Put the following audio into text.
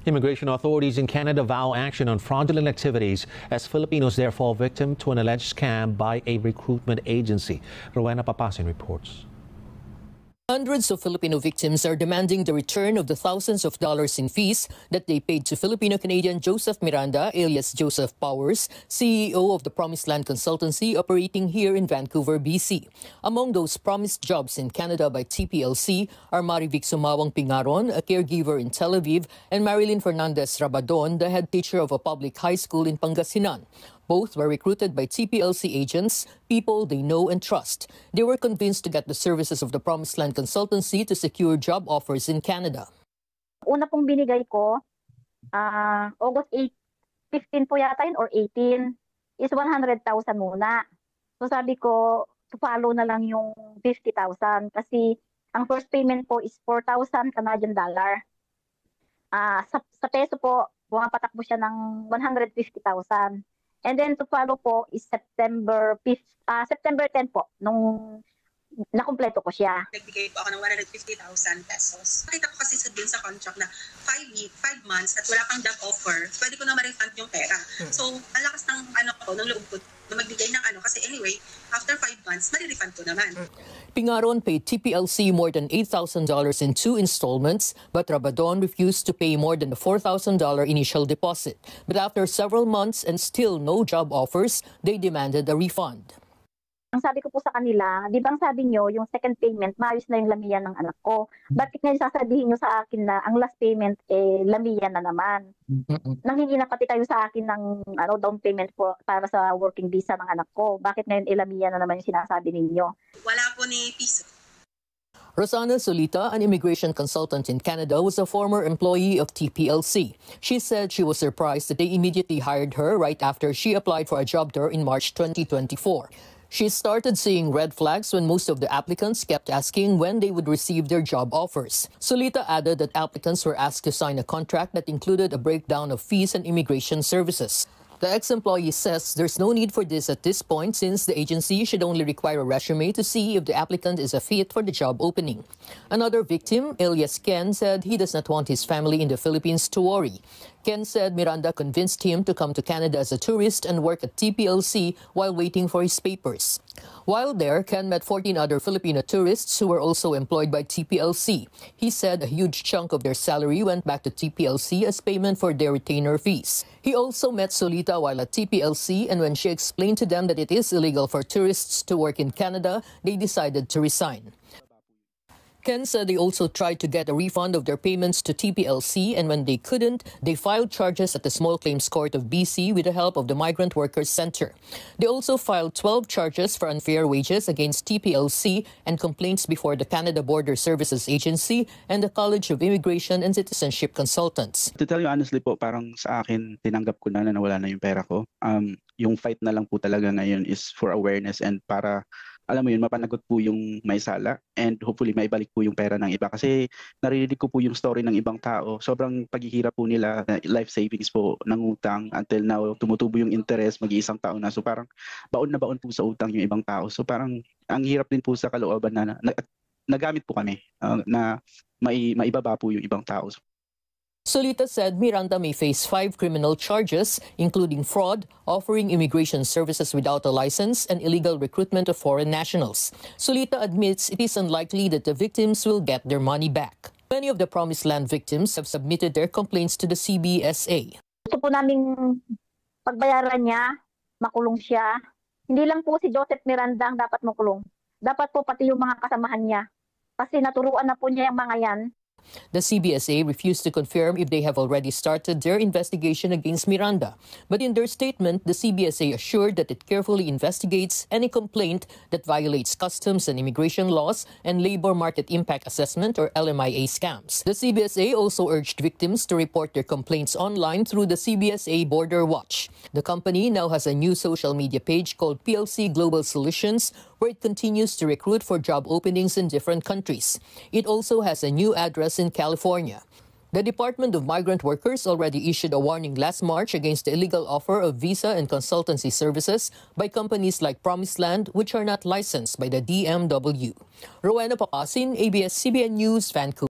Immigration authorities in Canada vow action on fraudulent activities as Filipinos there fall victim to an alleged scam by a recruitment agency. Rowena Papasin reports. Hundreds of Filipino victims are demanding the return of the thousands of dollars in fees that they paid to Filipino-Canadian Joseph Miranda, alias Joseph Powers, CEO of the Promised Land Consultancy operating here in Vancouver, BC. Among those promised jobs in Canada by TPLC are Marivic Sumawang Pingaron, a caregiver in Tel Aviv, and Marilyn Fernandez Rabadon, the head teacher of a public high school in Pangasinan. Both were recruited by TPLC agents, people they know and trust. They were convinced to get the services of the Promised Land Consultancy to secure job offers in Canada. Una pong binigay ko, August 15 po yata yun or 18, is 100,000 muna. So sabi ko, to follow na lang yung 50,000 kasi ang first payment po is 4,000 Canadian dollar. Sa peso po, bumapatakbo siya ng 150,000. And then to follow po is September 10 po, nung nakumpleto ko siya. Nagbigay po ako ng 150,000 pesos. Nakita ko kasi dun sa contract na 5 months at wala kang job offer, pwede ko na ma-refund yung pera. So, ang lakas ng ng loob ko na magbigay ng kasi anyway, after 5 months, ma-refund ko naman. Pingaron paid TPLC more than $8,000 in 2 installments, but Rabadon refused to pay more than the $4,000 initial deposit. But after several months and still no job offers, they demanded a refund. Ang sabi ko po sa kanila, di ba ang sabi nyo, yung second payment, maayos na yung lamian ng anak ko. Bakit ngayon sasabihin nyo sa akin na ang last payment, lamian na naman? Nanghingi na pati kayo sa akin ng down payment po para sa working visa ng anak ko. Bakit ngayon lamian na naman yung sinasabi ninyo? Wala po ni piso. Rosana Solita, an immigration consultant in Canada, was a former employee of TPLC. She said she was surprised that they immediately hired her right after she applied for a job there in March 2024. She started seeing red flags when most of the applicants kept asking when they would receive their job offers. Solita added that applicants were asked to sign a contract that included a breakdown of fees and immigration services. The ex-employee says there's no need for this at this point since the agency should only require a resume to see if the applicant is a fit for the job opening. Another victim, alias Ken, said he does not want his family in the Philippines to worry. Ken said Miranda convinced him to come to Canada as a tourist and work at TPLC while waiting for his papers. While there, Ken met 14 other Filipino tourists who were also employed by TPLC. He said a huge chunk of their salary went back to TPLC as payment for their retainer fees. He also met Solita while at TPLC, and when she explained to them that it is illegal for tourists to work in Canada, they decided to resign. Ken said they also tried to get a refund of their payments to TPLC, and when they couldn't, they filed charges at the Small Claims Court of BC with the help of the Migrant Workers Center. They also filed 12 charges for unfair wages against TPLC and complaints before the Canada Border Services Agency and the College of Immigration and Citizenship Consultants. To tell you honestly po, parang sa akin, tinanggap ko na nawala na yung pera ko. Yung fight na lang po talaga ngayon is for awareness and para alam mo yun, mapanagot po yung may sala and hopefully maibalik po yung pera ng iba. Kasi naririnig ko po yung story ng ibang tao. Sobrang paghihirap po nila, life savings po ng utang. Until now, tumutubo yung interest, mag-iisang taon na. So parang baon na baon po sa utang yung ibang tao. So parang ang hirap din po sa kalooban na nagamit po kami na maibaba po yung ibang tao. Solita said Miranda may face 5 criminal charges, including fraud, offering immigration services without a license, and illegal recruitment of foreign nationals. Solita admits it is unlikely that the victims will get their money back. Many of the Promised Land victims have submitted their complaints to the CBSA. Gusto po naming pagbayaran niya, makulong siya. Hindi lang po si Joseph Miranda ang dapat makulong. Dapat po pati yung mga kasamahan niya. Kasi naturuan na po niya yung mga yan. The CBSA refused to confirm if they have already started their investigation against Miranda. But in their statement, the CBSA assured that it carefully investigates any complaint that violates customs and immigration laws and labor market impact assessment or LMIA scams. The CBSA also urged victims to report their complaints online through the CBSA Border Watch. The company now has a new social media page called PLC Global Solutions, where it continues to recruit for job openings in different countries. It also has a new address in California. The Department of Migrant Workers already issued a warning last March against the illegal offer of visa and consultancy services by companies like Promised Land, which are not licensed by the DMW. Rowena Papasin, ABS-CBN News, Vancouver.